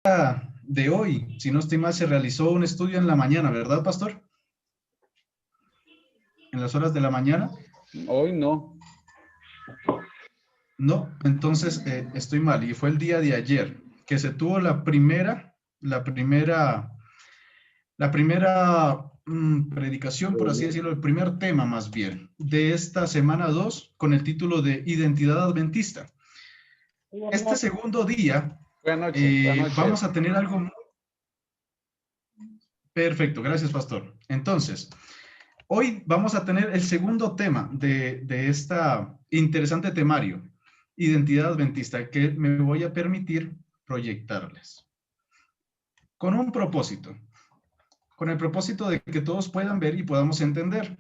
de hoy, si no estoy mal, se realizó un estudio en la mañana, ¿verdad, pastor? En las horas de la mañana. Hoy no. No, entonces estoy mal. Y fue el día de ayer que se tuvo la primera predicación, por así decirlo, el primer tema más bien, de esta semana 2 con el título de Identidad Adventista. Este segundo día Fue anoche, fue anoche. vamos a tener algo perfecto. Gracias, pastor. Entonces, hoy vamos a tener el segundo tema de esta interesante temario, Identidad Adventista, que me voy a permitir proyectarles. Con un propósito, con el propósito de que todos puedan ver y podamos entender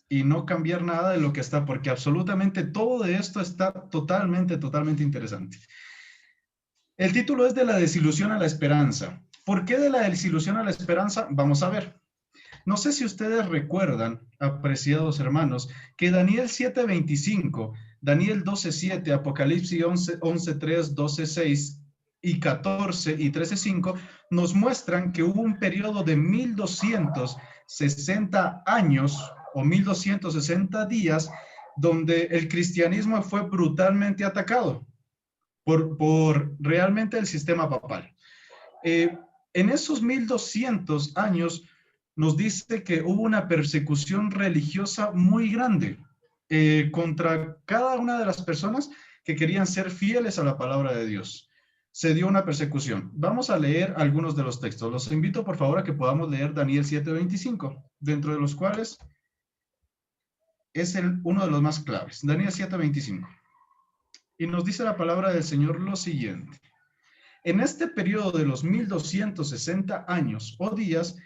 y no cambiar nada de lo que está, porque absolutamente todo de esto está totalmente interesante. El título es de la desilusión a la esperanza. ¿Por qué de la desilusión a la esperanza? Vamos a ver. No sé si ustedes recuerdan, apreciados hermanos, que Daniel 7:25, Daniel 12:7, Apocalipsis 11:3, 12:6 y 14 y 13:5 nos muestran que hubo un periodo de 1260 años o 1260 días donde el cristianismo fue brutalmente atacado por realmente el sistema papal. En esos 1200 años nos dice que hubo una persecución religiosa muy grande contra cada una de las personas que querían ser fieles a la palabra de Dios. Se dio una persecución. Vamos a leer algunos de los textos. Los invito, por favor, a que podamos leer Daniel 7:25, dentro de los cuales es uno de los más claves. Daniel 7:25. Y nos dice la palabra del Señor lo siguiente. En este periodo de los 1260 años o días,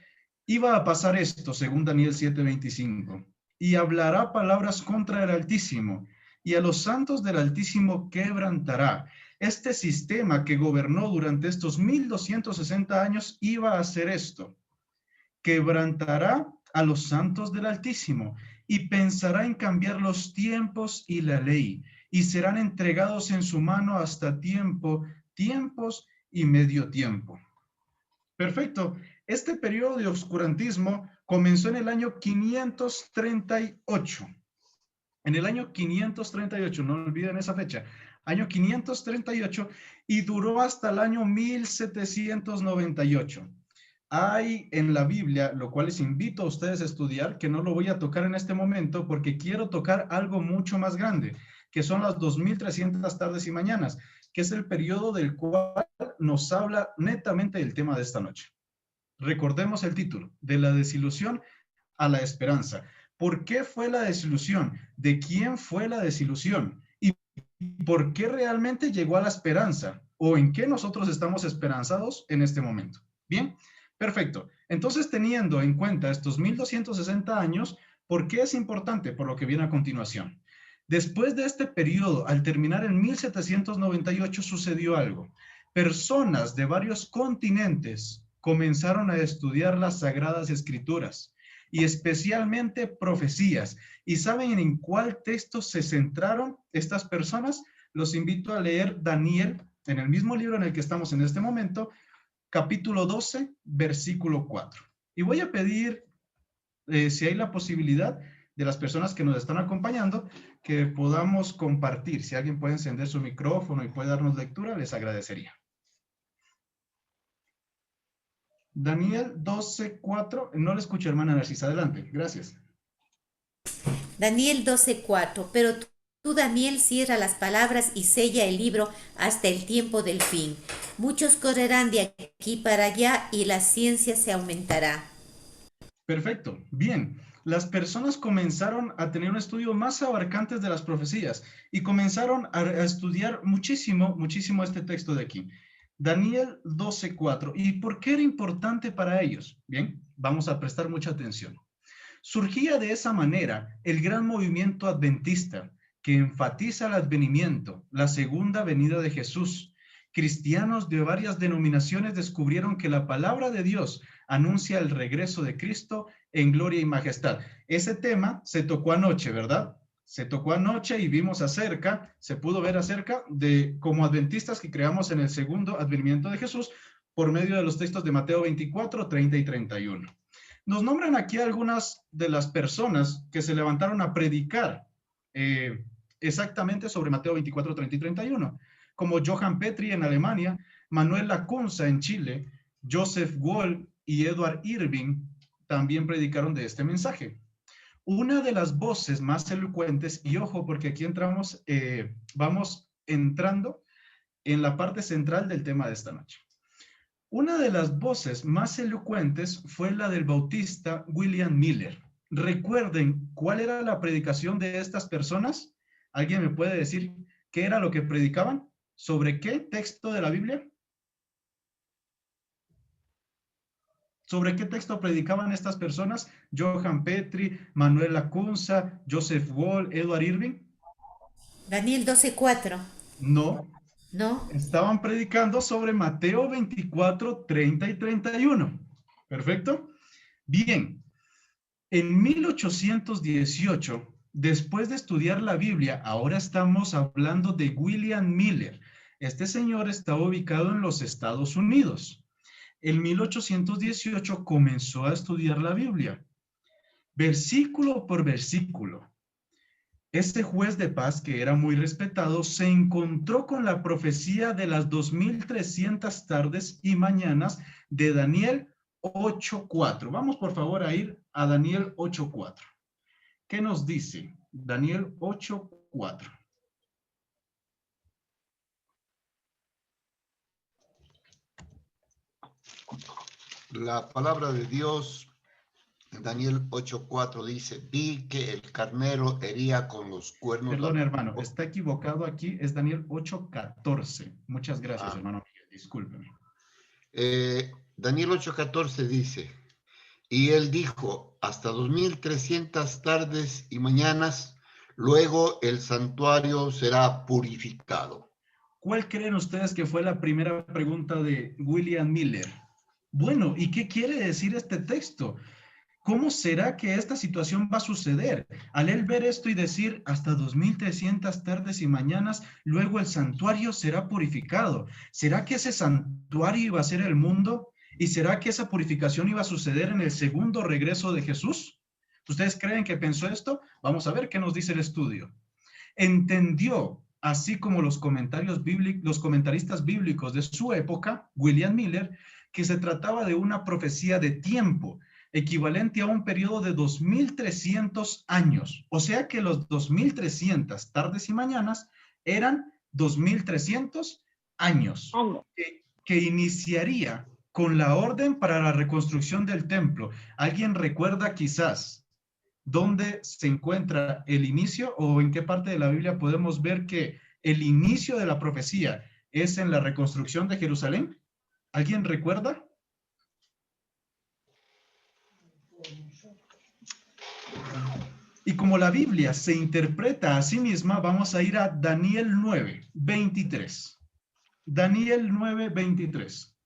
iba a pasar esto, según Daniel 7:25, y hablará palabras contra el Altísimo, y a los santos del Altísimo quebrantará. Este sistema que gobernó durante estos 1260 años iba a hacer esto. Quebrantará a los santos del Altísimo y pensará en cambiar los tiempos y la ley, y serán entregados en su mano hasta tiempos y medio tiempo. Perfecto. Este periodo de oscurantismo comenzó en el año 538. En el año 538, no olviden esa fecha, año 538, y duró hasta el año 1798. Hay en la Biblia, lo cual les invito a ustedes a estudiar, que no lo voy a tocar en este momento porque quiero tocar algo mucho más grande, que son las 2300 tardes y mañanas, que es el periodo del cual nos habla netamente del tema de esta noche. Recordemos el título, de la desilusión a la esperanza. ¿Por qué fue la desilusión? ¿De quién fue la desilusión? ¿Y por qué realmente llegó a la esperanza? ¿O en qué nosotros estamos esperanzados en este momento? Bien, perfecto. Entonces, teniendo en cuenta estos 1260 años, ¿por qué es importante? Por lo que viene a continuación. Después de este periodo, al terminar en 1798, sucedió algo. Personas de varios continentes comenzaron a estudiar las Sagradas Escrituras y especialmente profecías. ¿Y saben en cuál texto se centraron estas personas? Los invito a leer Daniel, en el mismo libro en el que estamos en este momento, capítulo 12, versículo 4. Y voy a pedir, si hay la posibilidad de las personas que nos están acompañando, que podamos compartir. Si alguien puede encender su micrófono y puede darnos lectura, les agradecería. Daniel 12:4. No le escucho, hermana Narcisa. Adelante. Gracias. Daniel 12:4. Pero tú, Daniel, cierra las palabras y sella el libro hasta el tiempo del fin. Muchos correrán de aquí para allá y la ciencia se aumentará. Perfecto. Bien. Las personas comenzaron a tener un estudio más abarcante de las profecías y comenzaron a estudiar muchísimo este texto de aquí. Daniel 12:4. ¿Y por qué era importante para ellos? Bien, vamos a prestar mucha atención. Surgía de esa manera el gran movimiento adventista que enfatiza el advenimiento, la segunda venida de Jesús. Cristianos de varias denominaciones descubrieron que la palabra de Dios anuncia el regreso de Cristo en gloria y majestad. Ese tema se tocó anoche, ¿verdad? Se tocó anoche y vimos acerca, se pudo ver acerca de como adventistas que creamos en el segundo advenimiento de Jesús, por medio de los textos de Mateo 24, 30 y 31. Nos nombran aquí algunas de las personas que se levantaron a predicar exactamente sobre Mateo 24, 30 y 31, como Johann Petri en Alemania, Manuel Lacunza en Chile, Joseph Wall y Edward Irving también predicaron de este mensaje. Una de las voces más elocuentes, y ojo porque aquí vamos entrando en la parte central del tema de esta noche. Una de las voces más elocuentes fue la del bautista William Miller. Recuerden, ¿cuál era la predicación de estas personas? ¿Alguien me puede decir qué era lo que predicaban? ¿Sobre qué texto de la Biblia? ¿Sobre qué texto predicaban estas personas? Johann Petri, Manuel Lacunza, Joseph Wall, Edward Irving. Daniel 12:4. No, ¿No? estaban predicando sobre Mateo 24, 30 y 31. ¿Perfecto? Bien, en 1818, después de estudiar la Biblia, ahora estamos hablando de William Miller. Este señor está ubicado en los Estados Unidos. En 1818 comenzó a estudiar la Biblia, versículo por versículo. Este juez de paz, que era muy respetado, se encontró con la profecía de las 2300 tardes y mañanas de Daniel 8:4. Vamos por favor a ir a Daniel 8:4. ¿Qué nos dice Daniel 8:4? La palabra de Dios, en Daniel 8:4 dice, vi que el carnero hería con los cuernos. Perdón, hermano, está equivocado aquí, es Daniel 8:14. Muchas gracias, hermano Miguel, discúlpeme. Daniel 8:14 dice, y él dijo, hasta 2300 tardes y mañanas, luego el santuario será purificado. ¿Cuál creen ustedes que fue la primera pregunta de William Miller? Bueno, ¿y qué quiere decir este texto? ¿Cómo será que esta situación va a suceder? Al él ver esto y decir, hasta 2300 tardes y mañanas, luego el santuario será purificado. ¿Será que ese santuario iba a ser el mundo? ¿Y será que esa purificación iba a suceder en el segundo regreso de Jesús? ¿Ustedes creen que pensó esto? Vamos a ver qué nos dice el estudio. Entendió, así como los comentaristas bíblicos de su época, William Miller, que se trataba de una profecía de tiempo, equivalente a un periodo de 2300 años. O sea que los 2300 tardes y mañanas eran 2300 años, que iniciaría con la orden para la reconstrucción del templo. ¿Alguien recuerda quizás dónde se encuentra el inicio o en qué parte de la Biblia podemos ver que el inicio de la profecía es en la reconstrucción de Jerusalén? ¿Alguien recuerda? Y como la Biblia se interpreta a sí misma, vamos a ir a Daniel 9:23. Daniel 9:23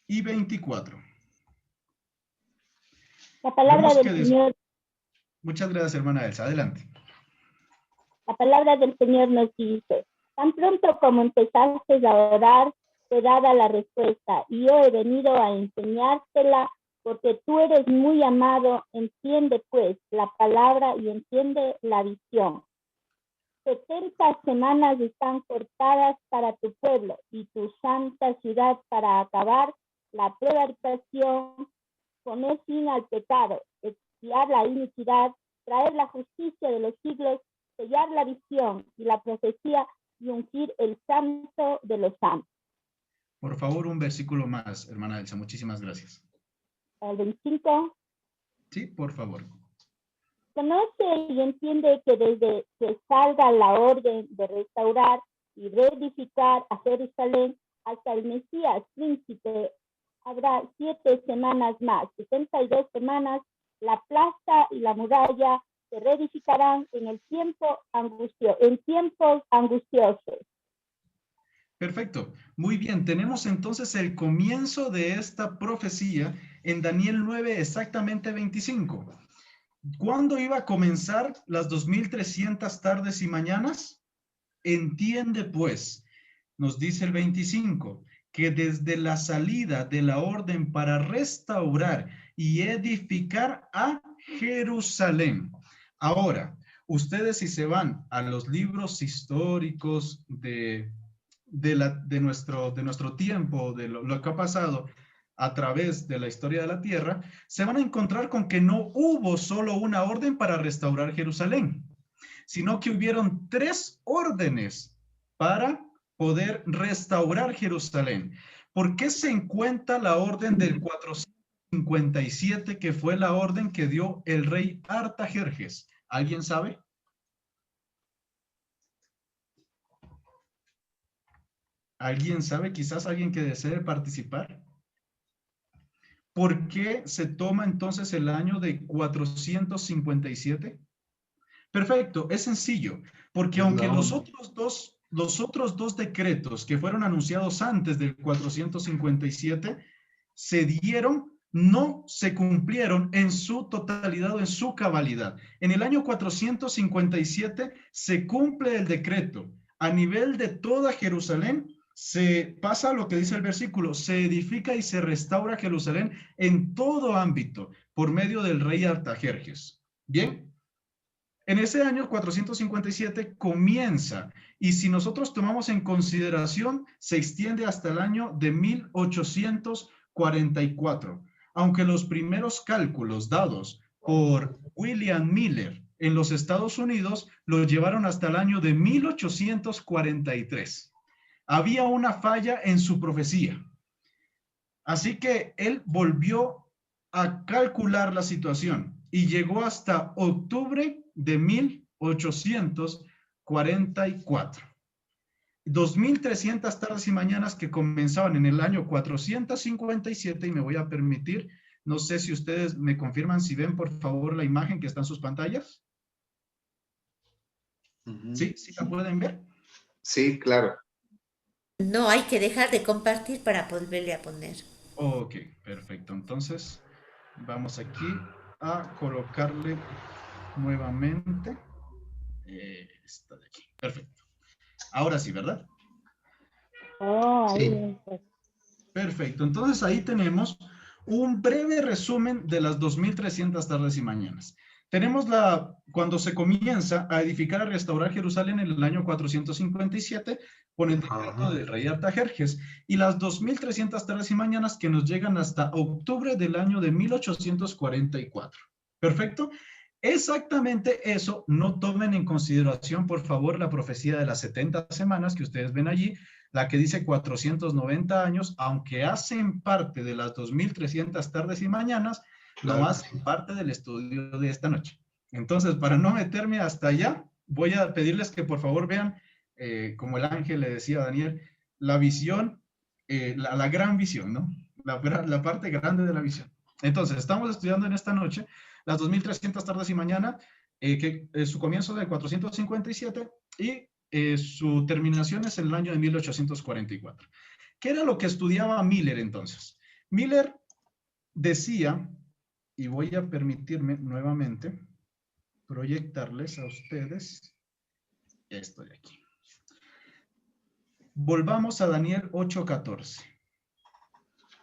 y 24. La palabra del Señor. Muchas gracias, hermana Elsa. Adelante. La palabra del Señor nos dice, tan pronto como empezaste a orar, fue dada la respuesta, y yo he venido a enseñártela, porque tú eres muy amado. Entiende pues la palabra y entiende la visión. 70 semanas están cortadas para tu pueblo y tu santa ciudad para acabar la prevaricación, poner fin al pecado, expiar la iniquidad, traer la justicia de los siglos, sellar la visión y la profecía y ungir el santo de los santos. Por favor, un versículo más, hermana Elsa. Muchísimas gracias. El 25. Sí, por favor. Conoce y entiende que desde que salga la orden de restaurar y reedificar a Jerusalén hasta el Mesías príncipe, habrá 7 semanas más, 62 semanas. La plaza y la muralla se reedificarán en tiempos angustiosos. Perfecto. Muy bien. Tenemos entonces el comienzo de esta profecía en Daniel 9, exactamente 25. ¿Cuándo iba a comenzar las 2300 tardes y mañanas? Entiende pues nos dice el 25, que desde la salida de la orden para restaurar y edificar a Jerusalén. Ahora, ustedes si se van a los libros históricos de nuestro tiempo, de lo que ha pasado a través de la historia de la tierra, se van a encontrar con que no hubo solo una orden para restaurar Jerusalén, sino que hubieron 3 órdenes para poder restaurar Jerusalén. ¿Por qué se encuentra la orden del 457, que fue la orden que dio el rey Artajerjes? ¿Alguien sabe? ¿Alguien sabe? Quizás alguien que desee participar. ¿Por qué se toma entonces el año de 457? Perfecto, es sencillo, porque aunque los otros dos decretos que fueron anunciados antes del 457 se dieron, no se cumplieron en su totalidad o en su cabalidad. En el año 457 se cumple el decreto. A nivel de toda Jerusalén se pasa lo que dice el versículo, se edifica y se restaura Jerusalén en todo ámbito por medio del rey Artajerjes. Bien. En ese año 457 comienza, y si nosotros tomamos en consideración, se extiende hasta el año de 1844, aunque los primeros cálculos dados por William Miller en los Estados Unidos lo llevaron hasta el año de 1843. Había una falla en su profecía. Así que él volvió a calcular la situación y llegó hasta octubre de 1844. 2.300 tardes y mañanas que comenzaban en el año 457, y me voy a permitir, no sé si ustedes me confirman, si ven por favor la imagen que está en sus pantallas. ¿Sí? ¿Sí la pueden ver? Sí, claro. No, hay que dejar de compartir para volverle a poner. Ok, perfecto. Entonces, vamos aquí a colocarle nuevamente. Esta de aquí. Perfecto. Ahora sí, ¿verdad? Oh, ahí Sí. es. Perfecto. Entonces ahí tenemos un breve resumen de las 2.300 tardes y mañanas. Tenemos cuando se comienza a edificar, a restaurar Jerusalén en el año 457 con el decreto del rey Artajerjes, y las 2.300 tardes y mañanas que nos llegan hasta octubre del año de 1844. Perfecto. Exactamente eso. No tomen en consideración, por favor, la profecía de las 70 semanas que ustedes ven allí, la que dice 490 años, aunque hacen parte de las 2.300 tardes y mañanas, Claro. no hacen parte del estudio de esta noche. Entonces, para no meterme hasta allá, voy a pedirles que por favor vean, como el ángel le decía a Daniel, la visión, la gran visión, ¿no? La parte grande de la visión. Entonces, estamos estudiando en esta noche las 2.300 tardes y mañana, que su comienzo del 457 y su terminación es en el año de 1844. ¿Qué era lo que estudiaba Miller entonces? Miller decía, y voy a permitirme nuevamente proyectarles a ustedes esto de aquí. Volvamos a Daniel 8:14.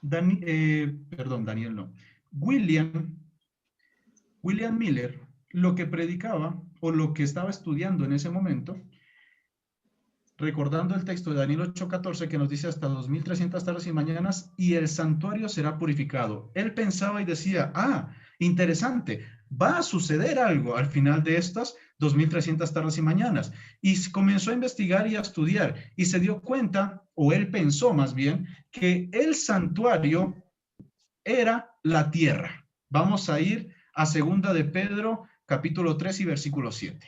Daniel no. William Miller lo que predicaba o lo que estaba estudiando en ese momento, recordando el texto de Daniel 8:14 que nos dice hasta 2.300 tardes y mañanas y el santuario será purificado. Él pensaba y decía, interesante, va a suceder algo al final de estas 2.300 tardes y mañanas. Y comenzó a investigar y a estudiar y se dio cuenta, o él pensó más bien, que el santuario era la tierra. Vamos a ir a 2 de Pedro, capítulo 3 y versículo 7.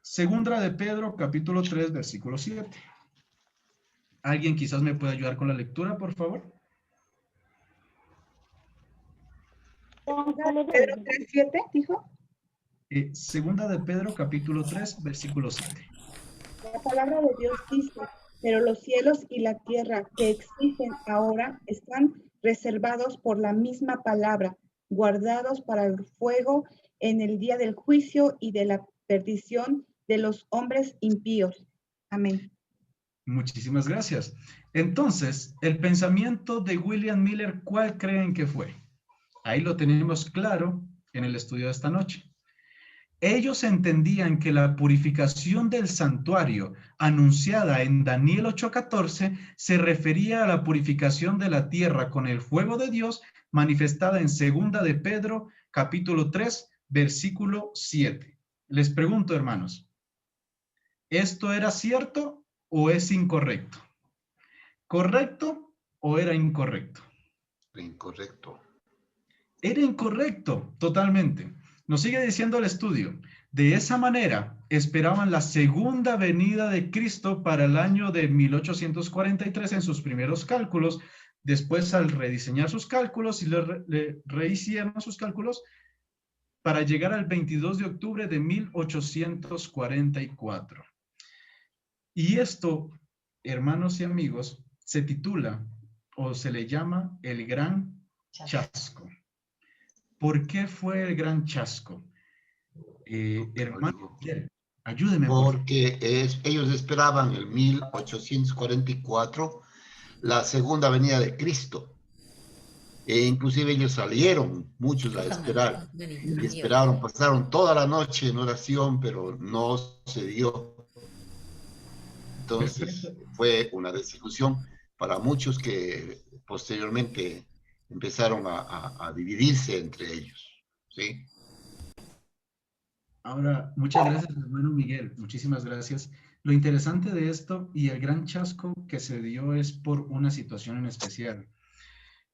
2 de Pedro, capítulo 3, versículo 7. ¿Alguien quizás me puede ayudar con la lectura, por favor? Pedro 3:7, dijo. 2 de Pedro, capítulo 3, versículo 7. La palabra de Dios dice, pero los cielos y la tierra que existen ahora están reservados por la misma palabra, guardados para el fuego en el día del juicio y de la perdición de los hombres impíos. Amén. Muchísimas gracias. Entonces, el pensamiento de William Miller, ¿cuál creen que fue? Ahí lo tenemos claro en el estudio de esta noche. Ellos entendían que la purificación del santuario anunciada en Daniel 8:14 se refería a la purificación de la tierra con el fuego de Dios manifestada en 2 de Pedro, capítulo 3, versículo 7. Les pregunto, hermanos, ¿esto era cierto o es incorrecto? ¿Correcto o era incorrecto? Incorrecto. Era incorrecto, totalmente. Nos sigue diciendo el estudio. De esa manera, esperaban la segunda venida de Cristo para el año de 1843 en sus primeros cálculos. Después, al rediseñar sus cálculos y le rehicieron sus cálculos para llegar al 22 de octubre de 1844. Y esto, hermanos y amigos, se titula o se le llama el Gran Chasco. ¿Por qué fue el Gran Chasco? Hermano, ayúdeme. Porque ellos esperaban en 1844 la segunda venida de Cristo. E inclusive ellos salieron, muchos a esperar. Y esperaron, pasaron toda la noche en oración, pero no se dio. Entonces fue una desilusión para muchos que posteriormente empezaron a dividirse entre ellos. ¿Sí? Ahora, muchas gracias, hermano Miguel. Muchísimas gracias. Lo interesante de esto y el gran chasco que se dio es por una situación en especial.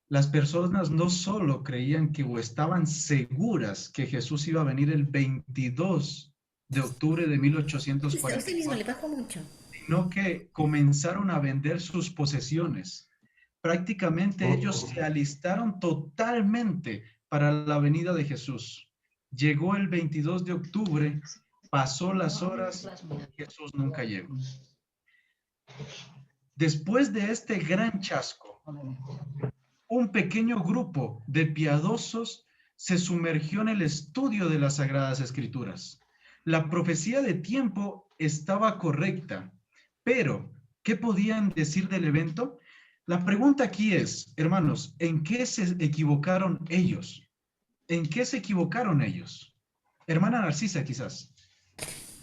Las personas no solo creían que o estaban seguras que Jesús iba a venir el 22 de octubre de 1844, usted mismo le bajó mucho, sino que comenzaron a vender sus posesiones. Prácticamente ellos se alistaron totalmente para la venida de Jesús. Llegó el 22 de octubre, pasó las horas, Jesús nunca llegó. Después de este gran chasco, un pequeño grupo de piadosos se sumergió en el estudio de las Sagradas Escrituras. La profecía de tiempo estaba correcta, pero ¿qué podían decir del evento? La pregunta aquí es, hermanos, ¿en qué se equivocaron ellos? ¿En qué se equivocaron ellos? Hermana Narcisa, quizás.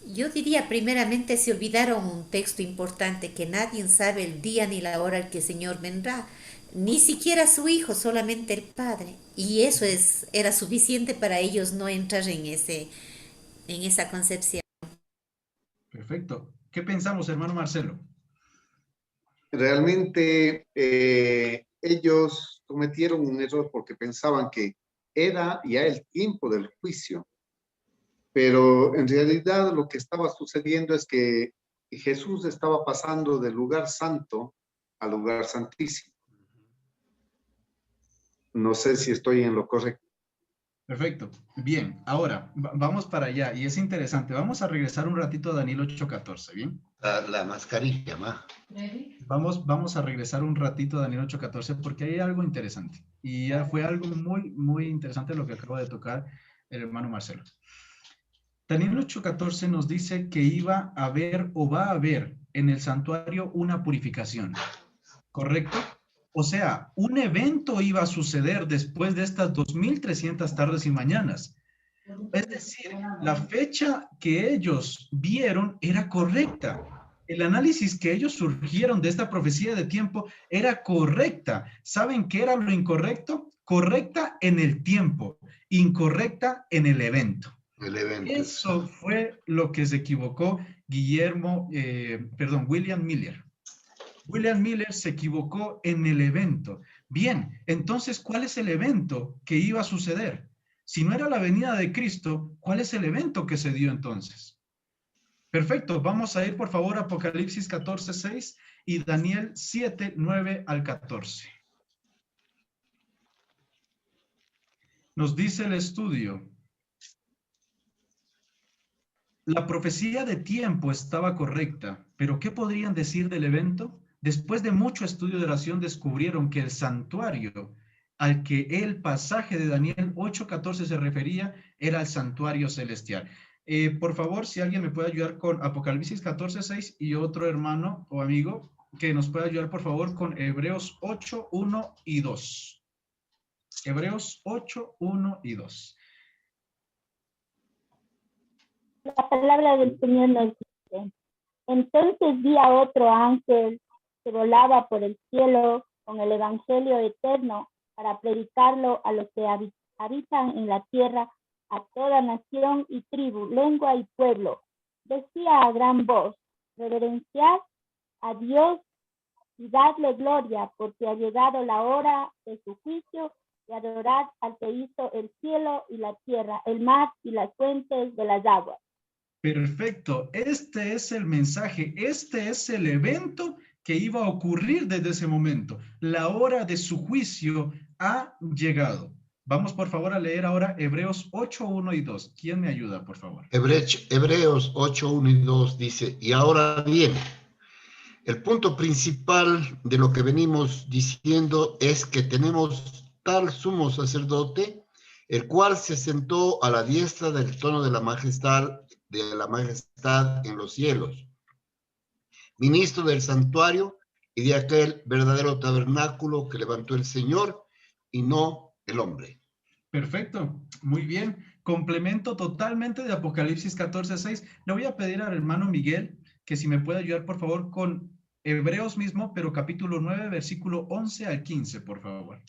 Yo diría, primeramente, se olvidaron un texto importante, que nadie sabe el día ni la hora en que el Señor vendrá, ni siquiera su Hijo, solamente el Padre. Y eso era suficiente para ellos no entrar en esa concepción. Perfecto. ¿Qué pensamos, hermano Marcelo? Realmente ellos cometieron un error porque pensaban que era ya el tiempo del juicio, pero en realidad lo que estaba sucediendo es que Jesús estaba pasando del lugar santo al lugar santísimo. No sé si estoy en lo correcto. Perfecto. Bien, ahora vamos para allá y es interesante. Vamos a regresar un ratito a Daniel 8:14, ¿bien? La mascarilla, ma. Vamos a regresar un ratito a Daniel 8:14 porque hay algo interesante. Y ya fue algo muy, muy interesante lo que acaba de tocar el hermano Marcelo. Daniel 8:14 nos dice que iba a haber o va a haber en el santuario una purificación. ¿Correcto? O sea, un evento iba a suceder después de estas 2300 tardes y mañanas. Es decir, la fecha que ellos vieron era correcta. El análisis que ellos surgieron de esta profecía de tiempo era correcta. ¿Saben qué era lo incorrecto? Correcta en el tiempo, incorrecta en el evento. Eso fue lo que se equivocó William Miller. William Miller se equivocó en el evento. Bien, entonces, ¿cuál es el evento que iba a suceder? Si no era la venida de Cristo, ¿cuál es el evento que se dio entonces? Perfecto, vamos a ir por favor a Apocalipsis 14:6 y Daniel 7:9 al 14. Nos dice el estudio: la profecía de tiempo estaba correcta, pero ¿qué podrían decir del evento? Después de mucho estudio de oración descubrieron que el santuario al que el pasaje de Daniel 8:14 se refería era el santuario celestial. Por favor, si alguien me puede ayudar con Apocalipsis 14:6 y otro hermano o amigo que nos pueda ayudar, por favor, con Hebreos 8, 1 y 2. Hebreos 8, 1 y 2. La palabra del Señor nos dice: entonces vi a otro ángel que volaba por el cielo con el evangelio eterno para predicarlo a los que habitan en la tierra, a toda nación y tribu, lengua y pueblo. Decía a gran voz: reverenciad a Dios y dadle gloria, porque ha llegado la hora de su juicio, y adorad al que hizo el cielo y la tierra, el mar y las fuentes de las aguas. Perfecto. Este es el mensaje, este es el evento que iba a ocurrir desde ese momento. La hora de su juicio ha llegado. Vamos, por favor, a leer ahora Hebreos 8, 1 y 2. ¿Quién me ayuda, por favor? Hebreos 8, 1 y 2 dice, y ahora bien, el punto principal de lo que venimos diciendo es que tenemos tal sumo sacerdote, el cual se sentó a la diestra del trono de la majestad en los cielos, ministro del santuario y de aquel verdadero tabernáculo que levantó el Señor y no el hombre. Perfecto, muy bien. Complemento totalmente de Apocalipsis 14:6. Le voy a pedir al hermano Miguel que si me puede ayudar, por favor, con Hebreos mismo, pero capítulo 9, versículo 11 al 15, por favor.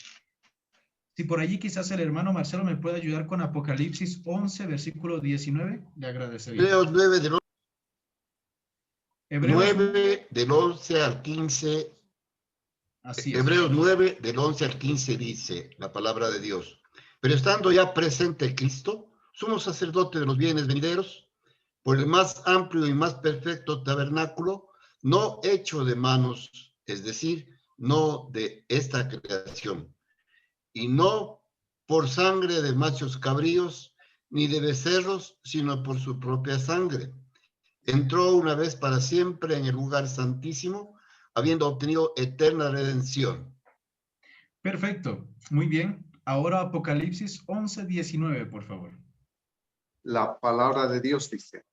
Si por allí quizás el hermano Marcelo me puede ayudar con Apocalipsis 11, versículo 19, le agradecería. Hebreos 9 Hebreos del 11 al 15. Así es. Hebreos 9, del 11 al 15 dice la palabra de Dios. Pero estando ya presente Cristo, sumo sacerdote de los bienes venideros, por el más amplio y más perfecto tabernáculo, no hecho de manos, es decir, no de esta creación, y no por sangre de machos cabríos, ni de becerros, sino por su propia sangre. Entró una vez para siempre en el lugar santísimo, habiendo obtenido eterna redención. Perfecto, muy bien. Ahora Apocalipsis 11, 19, por favor. La palabra de Dios dice,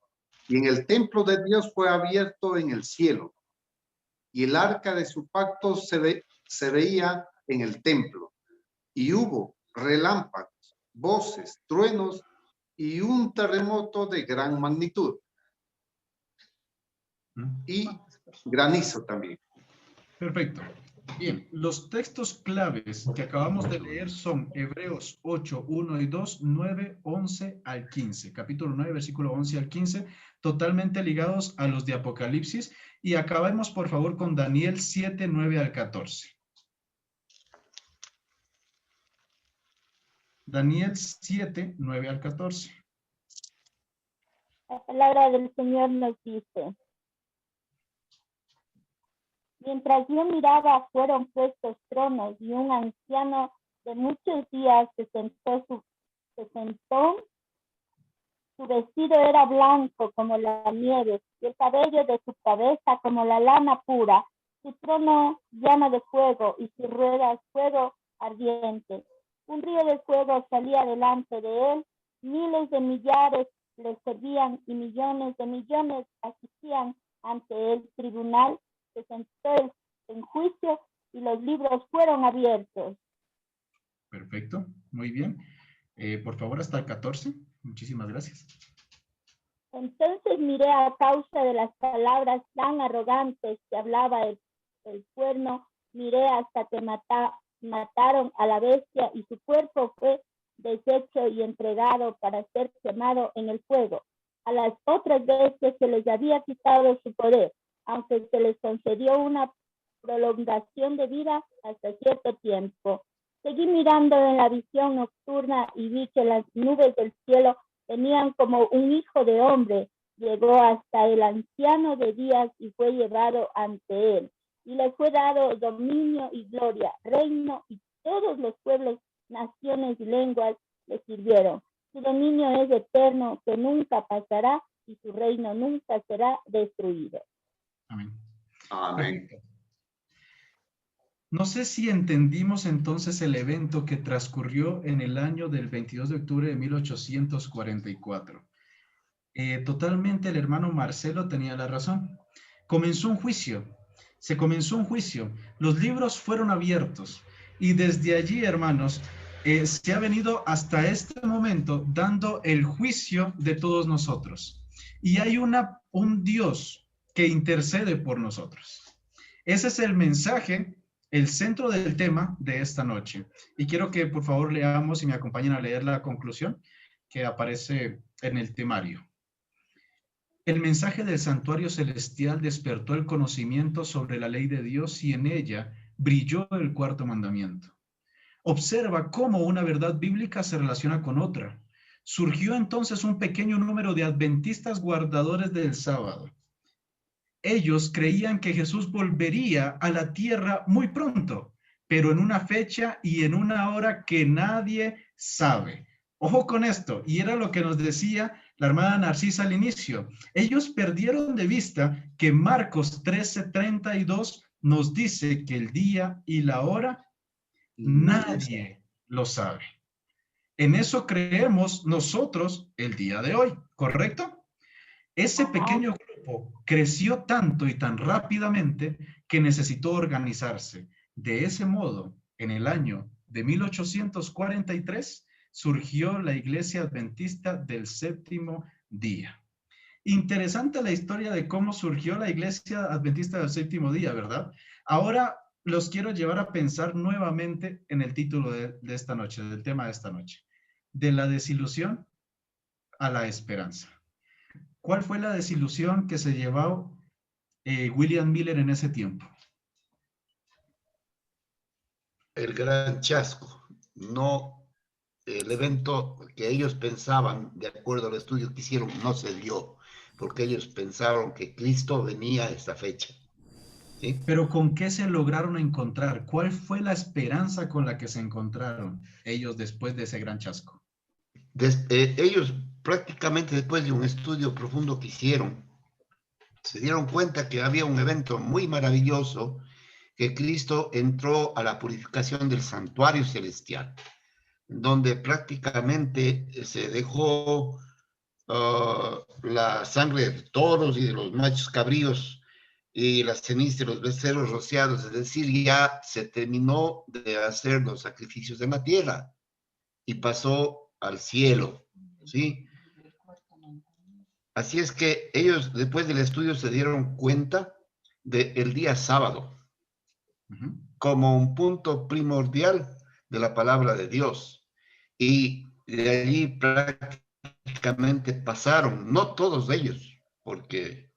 y en el templo de Dios fue abierto en el cielo, y el arca de su pacto se veía en el templo, y hubo relámpagos, voces, truenos y un terremoto de gran magnitud, y granizo también. Perfecto. Bien, los textos claves que acabamos de leer son Hebreos 8, 1 y 2, 9, 11 al 15. Capítulo 9, versículo 11 al 15, totalmente ligados a los de Apocalipsis. Y acabemos, por favor, con Daniel 7, 9 al 14. Daniel 7, 9 al 14. La palabra del Señor nos dice: mientras yo miraba, fueron puestos tronos, y un anciano de muchos días se sentó. Su vestido era blanco como la nieve, y el cabello de su cabeza como la lana pura. Su trono llama de fuego, y sus ruedas fuego ardiente. Un río de fuego salía delante de él. Miles de millares le servían, y millones de millones asistían ante el tribunal. Se sentó en juicio, y los libros fueron abiertos. Perfecto, muy bien. Por favor, hasta el 14. Muchísimas gracias. Entonces miré, a causa de las palabras tan arrogantes que hablaba el cuerno, miré hasta que mataron a la bestia, y su cuerpo fue deshecho y entregado para ser quemado en el fuego. A las otras bestias se les había quitado su poder, aunque se les concedió una prolongación de vida hasta cierto tiempo. Seguí mirando en la visión nocturna y vi que las nubes del cielo venían como un hijo de hombre. Llegó hasta el anciano de días y fue llevado ante él. Y le fue dado dominio y gloria, reino, y todos los pueblos, naciones y lenguas le sirvieron. Su dominio es eterno, que nunca pasará, y su reino nunca será destruido. Amén. Amén. No sé si entendimos entonces el evento que transcurrió en el año del 22 de octubre de 1844. Totalmente el hermano Marcelo tenía la razón. Comenzó un juicio, se comenzó un juicio, los libros fueron abiertos y desde allí, hermanos, se ha venido hasta este momento dando el juicio de todos nosotros. Y hay un Dios que intercede por nosotros. Ese es el mensaje, el centro del tema de esta noche. Y quiero que por favor leamos y me acompañen a leer la conclusión que aparece en el temario. El mensaje del santuario celestial despertó el conocimiento sobre la ley de Dios y en ella brilló el cuarto mandamiento. Observa cómo una verdad bíblica se relaciona con otra. Surgió entonces un pequeño número de adventistas guardadores del sábado. Ellos creían que Jesús volvería a la tierra muy pronto, pero en una fecha y en una hora que nadie sabe. Ojo con esto, y era lo que nos decía la hermana Narcisa al inicio. Ellos perdieron de vista que Marcos 13:32 nos dice que el día y la hora nadie lo sabe. En eso creemos nosotros el día de hoy, ¿correcto? Ese pequeño grupo creció tanto y tan rápidamente que necesitó organizarse. De ese modo, en el año de 1843, surgió la Iglesia Adventista del Séptimo Día. Interesante la historia de cómo surgió la Iglesia Adventista del Séptimo Día, ¿verdad? Ahora los quiero llevar a pensar nuevamente en el título de esta noche, del tema de esta noche. De la desilusión a la esperanza. ¿Cuál fue la desilusión que se llevó William Miller en ese tiempo? El gran chasco. No, el evento que ellos pensaban, de acuerdo al estudio que hicieron, no se dio, porque ellos pensaron que Cristo venía a esta fecha. ¿Sí? Pero ¿con qué se lograron encontrar? ¿Cuál fue la esperanza con la que se encontraron ellos después de ese gran chasco? Ellos prácticamente después de un estudio profundo que hicieron, se dieron cuenta que había un evento muy maravilloso, que Cristo entró a la purificación del santuario celestial, donde prácticamente se dejó la sangre de toros y de los machos cabríos y las cenizas de los becerros rociados, es decir, ya se terminó de hacer los sacrificios en la tierra y pasó al cielo, ¿sí? Así es que ellos después del estudio se dieron cuenta del día sábado como un punto primordial de la palabra de Dios. Y de allí prácticamente pasaron, no todos ellos, porque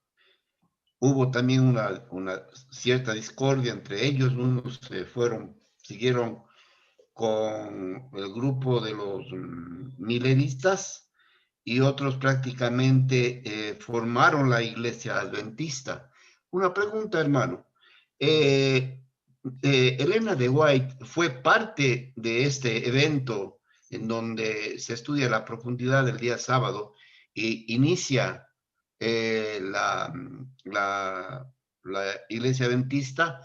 hubo también una cierta discordia entre ellos. Unos siguieron con el grupo de los milenistas y otros prácticamente formaron la iglesia adventista. Una pregunta, hermano. Elena de White fue parte de este evento en donde se estudia la profundidad del día sábado e inicia la iglesia adventista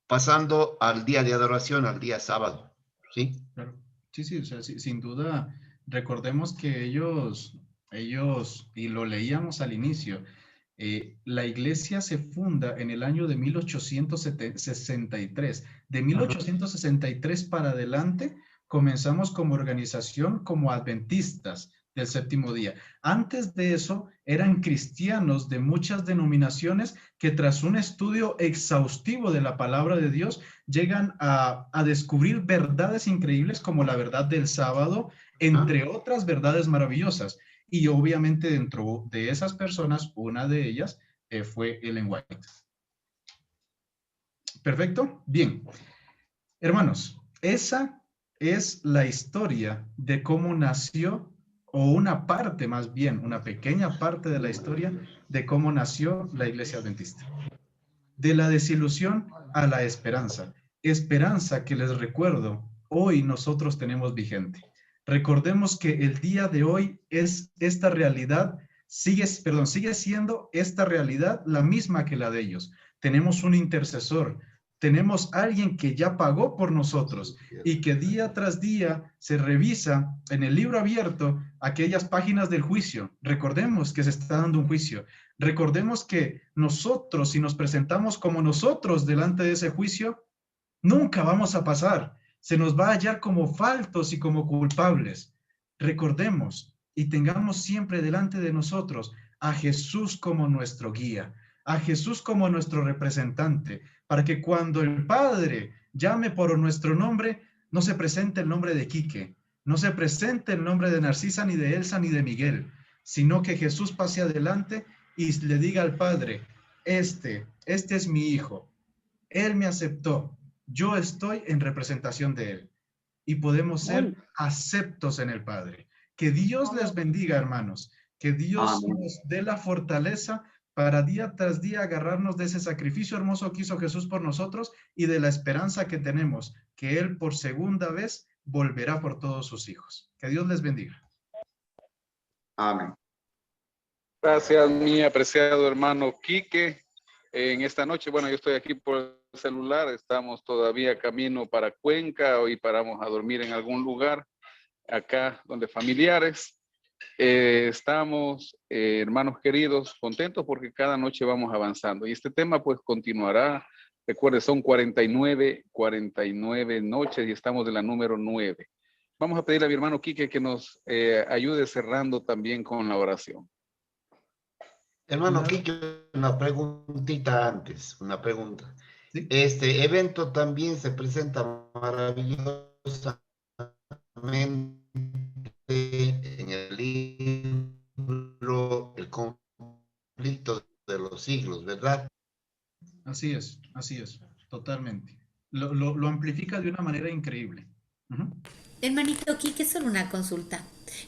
pasando al día de adoración, al día sábado, ¿sí? Claro. Sí, o sea, sin duda, recordemos que ellos, y lo leíamos al inicio, la iglesia se funda en el año de 1863. De 1863 para adelante, comenzamos como organización, como adventistas del séptimo día. Antes de eso, eran cristianos de muchas denominaciones que tras un estudio exhaustivo de la palabra de Dios, llegan a descubrir verdades increíbles como la verdad del sábado, entre otras verdades maravillosas. Y obviamente dentro de esas personas, una de ellas fue Ellen White. ¿Perfecto? Bien. Hermanos, esa es la historia de cómo nació, o una parte más bien, una pequeña parte de la historia de cómo nació la Iglesia Adventista. De la desilusión a la esperanza. Esperanza que les recuerdo, hoy nosotros tenemos vigente. Recordemos que el día de hoy es esta realidad, sigue siendo esta realidad la misma que la de ellos. Tenemos un intercesor, Tenemos alguien que ya pagó por nosotros y que día tras día se revisa en el libro abierto aquellas páginas del juicio. Recordemos que se está dando un juicio. Recordemos que nosotros, si nos presentamos como nosotros delante de ese juicio, nunca vamos a pasar. Se nos va a hallar como faltos y como culpables. Recordemos y tengamos siempre delante de nosotros a Jesús como nuestro guía, a Jesús como nuestro representante, para que cuando el Padre llame por nuestro nombre, no se presente el nombre de Quique, no se presente el nombre de Narcisa, ni de Elsa, ni de Miguel, sino que Jesús pase adelante y le diga al Padre, este es mi hijo, él me aceptó, yo estoy en representación de él. Y podemos ser aceptos en el Padre. Que Dios les bendiga, hermanos. Que Dios nos dé la fortaleza para día tras día agarrarnos de ese sacrificio hermoso que hizo Jesús por nosotros y de la esperanza que tenemos, que Él por segunda vez volverá por todos sus hijos. Que Dios les bendiga. Amén. Gracias, mi apreciado hermano Quique. En esta noche, bueno, yo estoy aquí por el celular, estamos todavía camino para Cuenca, hoy paramos a dormir en algún lugar, acá donde familiares. Estamos, hermanos queridos, contentos porque cada noche vamos avanzando. Y este tema pues continuará. Recuerde, son 49 noches y estamos de la número 9. Vamos a pedirle a mi hermano Quique que nos ayude cerrando también con la oración. Hermano Quique, una preguntita antes, una pregunta. ¿Sí? Este evento también se presenta maravillosamente en el libro El conflicto de los siglos, ¿verdad? Así es, totalmente. Lo amplifica de una manera increíble. Hermanito Quique, solo una consulta.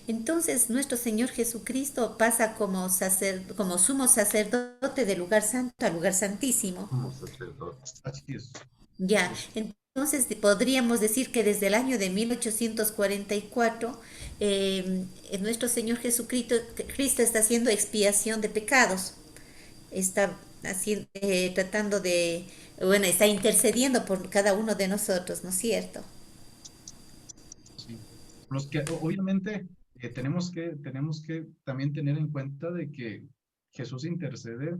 Entonces, nuestro Señor Jesucristo pasa como sumo sacerdote del lugar santo al lugar santísimo. Como sacerdote. Así es. Ya, entonces podríamos decir que desde el año de 1844, nuestro Señor Jesucristo está haciendo expiación de pecados. Está tratando de, bueno, está intercediendo por cada uno de nosotros, ¿no es cierto? Sí. Los que obviamente tenemos que también tener en cuenta de que Jesús intercede,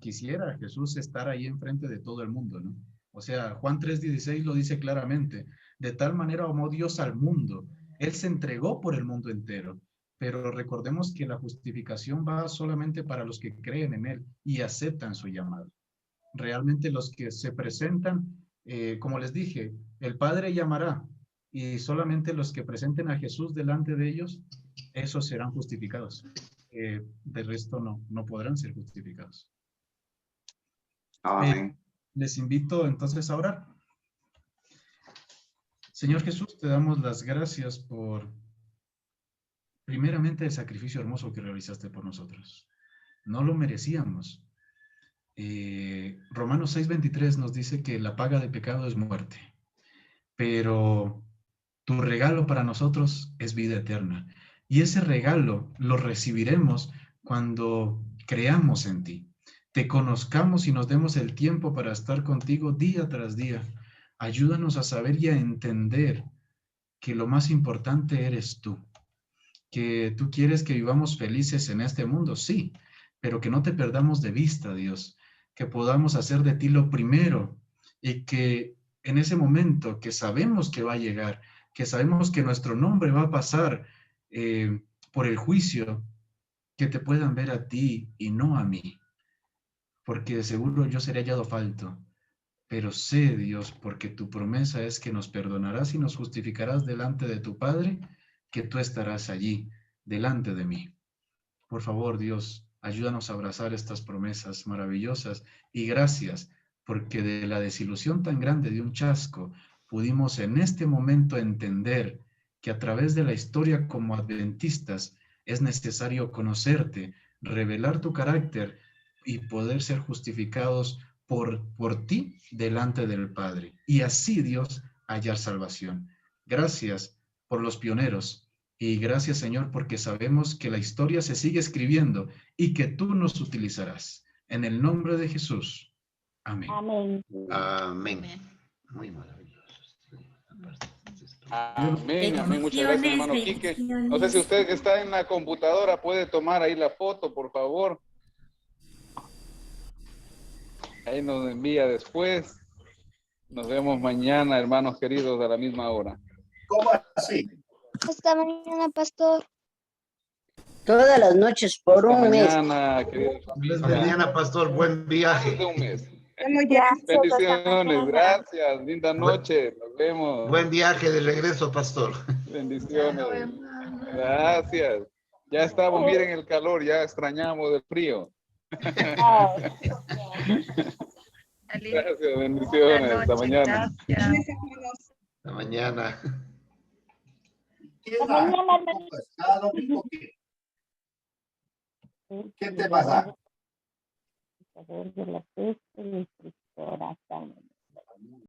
quisiera Jesús estar ahí enfrente de todo el mundo, ¿no? O sea, Juan 3:16 lo dice claramente, de tal manera amó Dios al mundo, Él se entregó por el mundo entero, pero recordemos que la justificación va solamente para los que creen en Él y aceptan su llamado. Realmente los que se presentan, como les dije, el Padre llamará, y solamente los que presenten a Jesús delante de ellos, esos serán justificados. De resto no podrán ser justificados. Amén. Les invito entonces a orar. Señor Jesús, te damos las gracias por, primeramente, el sacrificio hermoso que realizaste por nosotros. No lo merecíamos. Romanos 6:23 nos dice que la paga de pecado es muerte, pero tu regalo para nosotros es vida eterna. Y ese regalo lo recibiremos cuando creamos en ti, te conozcamos y nos demos el tiempo para estar contigo día tras día. Ayúdanos a saber y a entender que lo más importante eres tú, que tú quieres que vivamos felices en este mundo, sí, pero que no te perdamos de vista, Dios, que podamos hacer de ti lo primero y que en ese momento que sabemos que va a llegar, que sabemos que nuestro nombre va a pasar por el juicio, que te puedan ver a ti y no a mí, porque de seguro yo seré hallado falto, pero sé, Dios, porque tu promesa es que nos perdonarás y nos justificarás delante de tu Padre, que tú estarás allí, delante de mí. Por favor, Dios, ayúdanos a abrazar estas promesas maravillosas y gracias, porque de la desilusión tan grande de un chasco, pudimos en este momento entender que a través de la historia como adventistas es necesario conocerte, revelar tu carácter y poder ser justificados por ti delante del Padre. Y así, Dios, hallar salvación. Gracias por los pioneros y gracias, Señor, porque sabemos que la historia se sigue escribiendo y que tú nos utilizarás. En el nombre de Jesús. Amén. Amén. Amén. Muy maravilloso. Amén, amén. Muchas gracias, hermano Quique. No sé si usted que está en la computadora puede tomar ahí la foto, por favor. Ahí nos envía después. Nos vemos mañana, hermanos queridos, a la misma hora. ¿Cómo así? Hasta mañana, pastor. Todas las noches por Hasta un mes. mañana, querida familia. Mañana, pastor, buen viaje. Más de un mes. Bueno, ya. Bendiciones, gracias. Linda noche. Nos vemos. Buen viaje de regreso, pastor. Bendiciones. Gracias. Ya estamos, miren el calor, ya extrañamos el frío. Ah, Gracias, bendiciones. Hasta mañana. Bendiciones, hermanos. Hasta mañana. hasta mañana, hermano. Cada domingo, ¿qué te pasa? De la peste, la instructora,